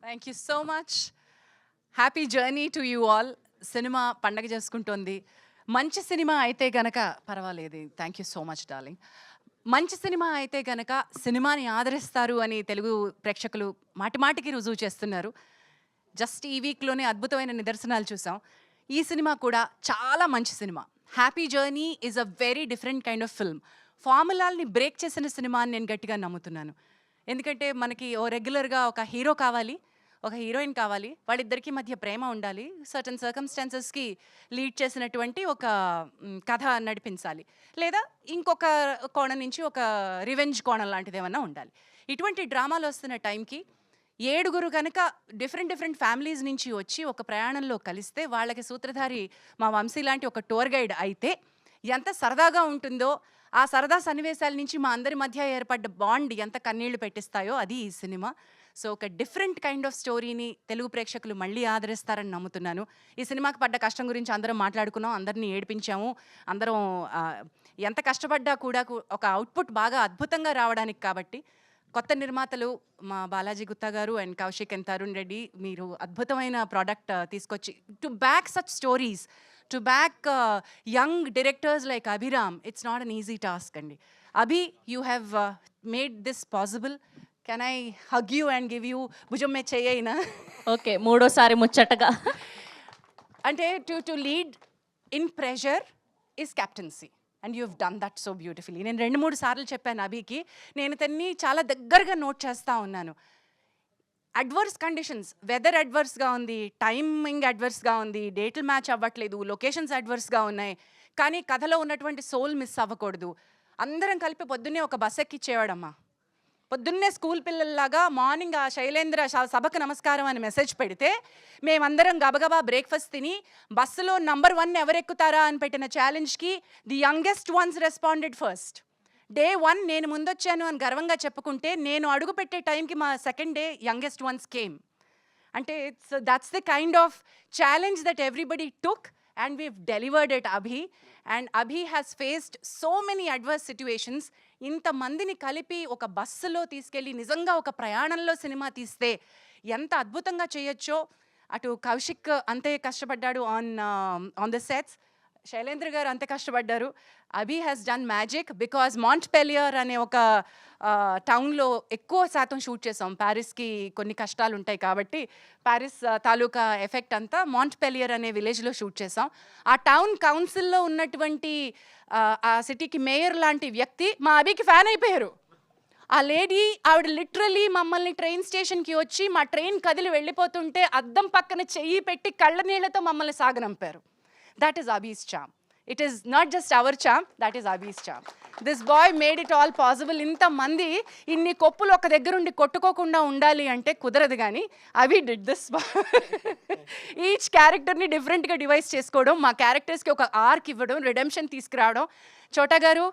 Thank you so much. Happy journey to you all. Cinema పండగ చేసుకుంటోంది. మంచి cinema అయితే గనక పర్వాలేదు. Thank you so much darling. మంచి సినిమా అయితే గనక సినిమాని ఆదరిస్తారు అని తెలుగు ప్రేక్షకులు మాటిమాటికి రుజువు చేస్తున్నారు. జస్ట్ ఈ వీక్లోనే అద్భుతమైన నిదర్శనాలు చూసాం. ఈ సినిమా కూడా చాలా మంచి cinema. Happy Journey is a very different kind of film. ఫార్ములాల్ని బ్రేక్ చేసిన సినిమా అని నేను గట్టిగా నమ్ముతున్నాను. ఎందుకంటే మనకి రెగ్యులర్గా ఒక హీరో కావాలి, ఒక హీరోయిన్ కావాలి, వాళ్ళిద్దరికీ మధ్య ప్రేమ ఉండాలి, సర్టన్ సర్కమ్స్టాన్సెస్కి లీడ్ చేసినటువంటి ఒక కథ నడిపించాలి, లేదా ఇంకొక కోణం నుంచి ఒక రివెంజ్ కోణం లాంటిది ఏమన్నా ఉండాలి. ఇటువంటి డ్రామాలు వస్తున్న టైంకి 7 కనుక డిఫరెంట్ ఫ్యామిలీస్ నుంచి వచ్చి ఒక ప్రయాణంలో కలిస్తే వాళ్ళకి సూత్రధారి మా వంశీ లాంటి ఒక టూర్ గైడ్ అయితే ఎంత సరదాగా ఉంటుందో, ఆ సరదా సన్నివేశాల నుంచి మా అందరి మధ్య ఏర్పడ్డ బాండ్ ఎంత కన్నీళ్లు పెట్టిస్తాయో అది ఈ సినిమా. సో ఒక డిఫరెంట్ కైండ్ ఆఫ్ స్టోరీని తెలుగు ప్రేక్షకులు మళ్ళీ ఆదరిస్తారని నమ్ముతున్నాను. ఈ సినిమాకి పడ్డ కష్టం గురించి అందరం మాట్లాడుకున్నాం, అందరినీ ఏడిపించాము. అందరం ఎంత కష్టపడ్డా కూడా ఒక అవుట్పుట్ బాగా అద్భుతంగా రావడానికి. కాబట్టి కొత్త నిర్మాతలు మా బాలాజీ గుత్తా గారు అండ్ కౌశిక్ అండ్ తరుణ్ రెడ్డి, మీరు అద్భుతమైన ప్రోడక్ట్ తీసుకొచ్చి to back such stories, to back young directors like Abhiram, it's not an easy task అండి. Abhi, you have made this possible. Can I hug you and give you భుజం మే చెయ్యైనా? ఓకే, మూడోసారి ముచ్చటగా. అంటే to lead in pressure is captaincy and you have done that so beautifully. నేను 2-3 సార్లు చెప్పాను అభికి, నేను తన్ని చాలా దగ్గరగా నోట్ చేస్తూ ఉన్నాను. అడ్వర్స్ కండిషన్స్, వెదర్ అడ్వర్స్గా ఉంది, టైమింగ్ అడ్వర్స్గా ఉంది, డేట్లు మ్యాచ్ అవ్వట్లేదు, లొకేషన్స్ అడ్వర్స్గా ఉన్నాయి, కానీ కథలో ఉన్నటువంటి సోల్ మిస్ అవ్వకూడదు. అందరం కలిపి పొద్దున్నే ఒక బస్ ఎక్కిచ్చేవాడమ్మా. పొద్దున్నే స్కూల్ పిల్లల్లాగా మార్నింగ్ ఆ శైలేంద్ర సభకు నమస్కారం అని మెసేజ్ పెడితే మేమందరం గబగబా బ్రేక్ఫాస్ట్ తిని బస్సులో నంబర్ 1 ఎవరెక్కుతారా అని పెట్టిన ఛాలెంజ్కి the youngest ones responded first. Day 1 నేను ముందొచ్చాను అని గర్వంగా చెప్పుకుంటే, నేను అడుగు పెట్టే టైంకి మా second day youngest ones came. అంటే that's the kind of challenge that everybody took and we've delivered it Abhi. And Abhi has faced so many adverse situations. ఇంతమందిని కలిపి ఒక బస్సులో తీసుకెళ్ళి నిజంగా ఒక ప్రయాణంలో సినిమా తీస్తే ఎంత అద్భుతంగా చేయొచ్చో, అటు కౌశిక్ అంతే కష్టపడ్డాడు ఆన్ ద సెట్స్, శైలేంద్ర గారు అంతే కష్టపడ్డారు. అభి హ్యాస్ డన్ మ్యాజిక్ బికాజ్ మాంట్పెలియర్ అనే ఒక టౌన్లో ఎక్కువ శాతం షూట్ చేసాం. ప్యారిస్కి కొన్ని కష్టాలు ఉంటాయి కాబట్టి ప్యారిస్ తాలూకా ఎఫెక్ట్ అంతా మాంట్పెలియర్ అనే విలేజ్లో షూట్ చేసాం. ఆ టౌన్ కౌన్సిల్లో ఉన్నటువంటి ఆ సిటీకి మేయర్ లాంటి వ్యక్తి మా అభికి ఫ్యాన్ అయిపోయారు. ఆ లేడీ, ఆవిడ లిటరలీ మమ్మల్ని ట్రైన్ స్టేషన్కి వచ్చి మా ట్రైన్ కదిలి వెళ్ళిపోతుంటే అద్దం పక్కన చెయ్యి పెట్టి కళ్ళ నీళ్లతో మమ్మల్ని సాగనంపారు. That is Abhi's charm. It is not just our charm, that is Abhi's charm. This boy made it all possible. ఇంత మంది ఇన్ని కొప్పులు ఒక దగ్గరుండి కొట్టుకోకుండా ఉండాలి అంటే కుదరదు, కానీ అభి డిడ్ దిస్. ఈచ్ క్యారెక్టర్ని డిఫరెంట్గా డివైస్ చేసుకోవడం, మా క్యారెక్టర్స్కి ఒక ఆర్క్ ఇవ్వడం, రిడెంప్షన్ తీసుకురావడం. చోటా గారు,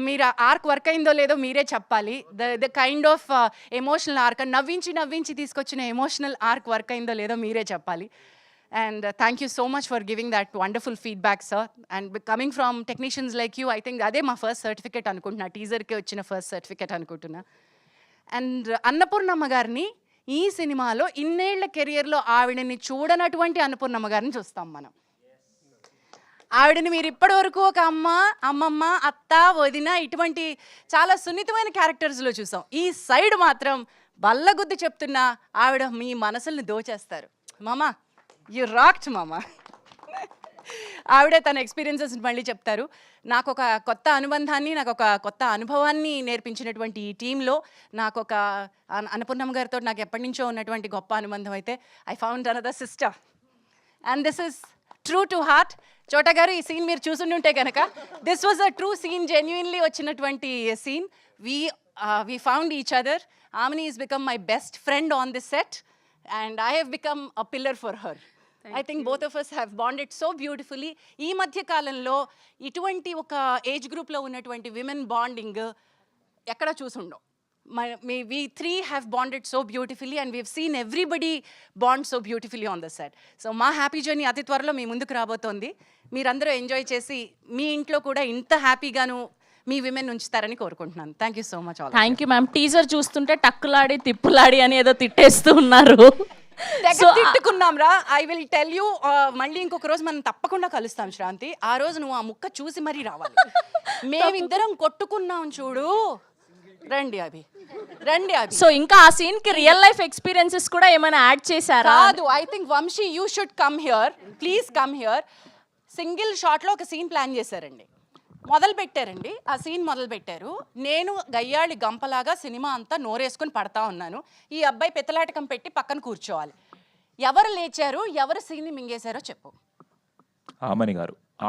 మీరు ఆర్క్ వర్క్ అయిందో లేదో మీరే చెప్పాలి. The kind of emotional arc, నవ్వించి తీసుకొచ్చిన ఎమోషనల్ ఆర్క్ వర్క్ అయిందో లేదో మీరే చెప్పాలి. And thank you so much for giving that wonderful feedback, sir. And coming from technicians like you, I think అదే మా ఫస్ట్ సర్టిఫికేట్ అనుకుంటున్నా, టీజర్కి వచ్చిన ఫస్ట్ సర్టిఫికేట్ అనుకుంటున్నా. అండ్ అన్నపూర్ణమ్మ గారిని ఈ సినిమాలో ఇన్నేళ్ల కెరియర్లో ఆవిడని చూడనటువంటి అన్నపూర్ణమ్మ గారిని చూస్తాం మనం. ఆవిడని మీరు ఇప్పటివరకు ఒక అమ్మమ్మ, అత్త, వదిన ఇటువంటి చాలా సున్నితమైన క్యారెక్టర్స్లో చూసాం. ఈ సైడ్ మాత్రం బల్లగుద్ది చెప్తున్నా ఆవిడ మీ మనసుల్ని దోచేస్తారు. మామా, యు రాక్డ్ మామా. ఆవిడే తన ఎక్స్పీరియన్సెస్ మళ్ళీ చెప్తారు. నాకు ఒక కొత్త అనుబంధాన్ని, నాకు ఒక కొత్త అనుభవాన్ని నేర్పించినటువంటి ఈ టీంలో నాకు ఒక అన్నపూర్ణమ్మ గారితో నాకు ఎప్పటి నుంచో ఉన్నటువంటి గొప్ప అనుబంధం అయితే I found another sister and this is true to heart. Chota గారు, ఈ సీన్ మీరు చూసుంటే కనుక this was a true scene, genuinely వచ్చినటువంటి scene. We found each other. ఆమెని is become my best friend on this set and I have become a pillar for her. I think both of us have bonded so beautifully. ఈ మధ్య కాలంలో ఇటువంటి ఒక age గ్రూప్లో ఉన్నటువంటి women bonding ఎక్కడ చూసుండో. We 3 have bonded so beautifully and we have seen everybody bond so beautifully on the set. So మా happy journey అతి త్వరలో మీ ముందుకు రాబోతోంది. మీరందరూ ఎంజాయ్ చేసి మీ ఇంట్లో కూడా ఇంత హ్యాపీగాను మీ విమెన్ ఉంచుతారని కోరుకుంటున్నాను. Thank you so much. Thank you ma'am. Teaser చూస్తుంటే టక్కులాడి తిప్పులాడి అని ఏదో తిట్టేస్తూ ఉన్నారు. So, తిట్టుకున్నాం రా. ఐ విల్ టెల్ యూ, మళ్ళీ ఇంకొక రోజు మనం తప్పకుండా కలుస్తాం శ్రాంతి. ఆ రోజు నువ్వు ఆ ముక్క చూసి మరీ రావాలి. మేమిద్దరం కొట్టుకున్నాం చూడు. రండి అభి, రండి అభి. సో ఇంకా ఆ సీన్ కి రియల్ లైఫ్ ఎక్స్పీరియన్సెస్ కూడా ఏమైనా యాడ్ చేశారా? కాదు, I think Vamsi you should come here, please come here. Single షాట్లో ఒక సీన్ ప్లాన్ చేశారండి, మొదలు పెట్టారండి. ఆ సీన్ మొదలు పెట్టారు. నేను గయ్యాళి గంపలాగా సినిమా అంతా నోరేసుకుని పడతా ఉన్నాను. ఈ అబ్బాయి పెత్తలాటకం పెట్టి పక్కన కూర్చోవాలి. ఎవరు లేచారు, ఎవరు సీన్ని మింగేశారో చెప్పు.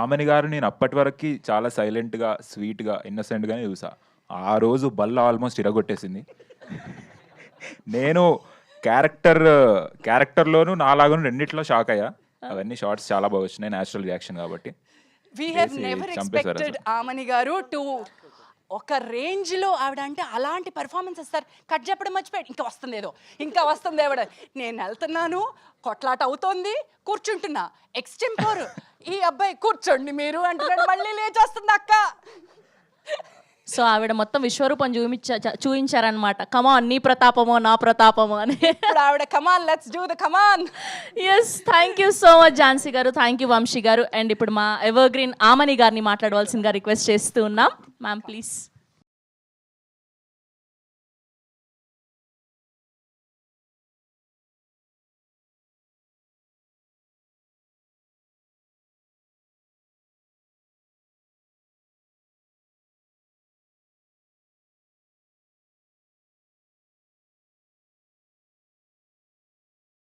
ఆమని గారు నేను అప్పటి వరకు చాలా సైలెంట్గా, స్వీట్గా, ఇన్నసెంట్గానే చూసా. ఆ రోజు బల్ల ఆల్మోస్ట్ ఇరగొట్టేసింది. నేను క్యారెక్టర్లోను నాలాగాను రెండిట్లో షాక్ అయ్యా. అవన్నీ షార్ట్స్ చాలా బాగా వచ్చినాయి, న్యాచురల్ రియాక్షన్ కాబట్టి. వీ హ్యావ్ చేసి నెవర్ చంపేశారు ఎక్స్పెక్టెడ్ ఆమని గారు టు ఒక రేంజ్లో ఆవిడ అంటే అలాంటి పెర్ఫార్మెన్స్ ఇస్తారు. కట్ చెప్పడం మర్చిపోయాడు, ఇంకా వస్తుంది ఏదో, ఇంకా వస్తుంది ఆవిడ. నేను వెళ్తున్నాను, కొట్లాట అవుతోంది, కూర్చుంటున్నా, ఎక్స్టెంపోర్. ఈ అబ్బాయి కూర్చోండి మీరు అంటున్నాడు, మళ్ళీ లేచి వస్తుంది అక్క. సో ఆవిడ మొత్తం విశ్వరూపం చూపించారనమాట. కమాన్, నీ ప్రతాపమో నా ప్రతాపమో అని. ఇప్పుడు ఆవిడ come on, let's do the come on. Yes, thank you so much Jhansi గారు, థ్యాంక్ యూ వంశీ గారు. అండ్ ఇప్పుడు మా ఎవర్ గ్రీన్ ఆమని గారిని మాట్లాడవలసిందిగా రిక్వెస్ట్ చేస్తూ ఉన్నాం. Ma'am please.